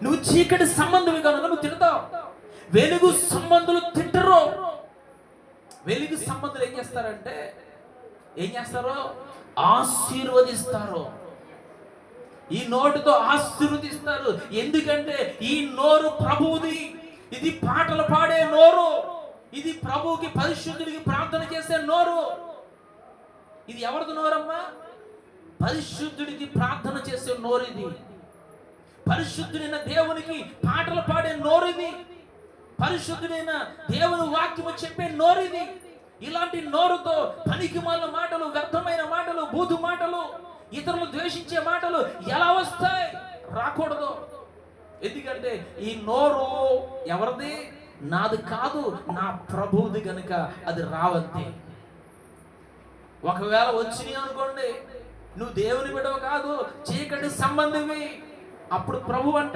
నువ్వు చీకటి సంబంధం కనుక నువ్వు తిడతావు. వెలుగు సంబంధులు తిట్టరు. వెలుగు సంబంధులు ఏం చేస్తారో ఆశీర్వదిస్తారు. ఈ నోటితో ఆశీర్వదిస్తారు. ఎందుకంటే ఈ నోరు ప్రభువుది. ఇది పాటలు పాడే నోరు. ఇది ప్రభువుకి, పరిశుద్ధుడికి ప్రార్థన చేసే నోరు. ఇది ఎవరిది నోరమ్మా? పరిశుద్ధుడికి ప్రార్థన చేసే నోరు ఇది. పరిశుద్ధుడైన దేవునికి పాటలు పాడే నోరు ఇది. పరిశుద్ధుడైన దేవుని వాక్యము చెప్పే నోరు ఇది. ఇలాంటి నోరుతో పనికిమాలిన మాటలు, వ్యర్థమైన మాటలు, బూతు మాటలు, ఇతరులు ద్వేషించే మాటలు ఎలా వస్తాయి? రాకూడదు. ఎందుకంటే ఈ నోరు ఎవరిది? నాది కాదు, నా ప్రభువుది గనుక అది రావద్ది. ఒకవేళ వచ్చినాయి అనుకోండి, నువ్వు దేవుని బిడ్డవు కాదు, చీకటి సంబంధివి. అప్పుడు ప్రభు అంటే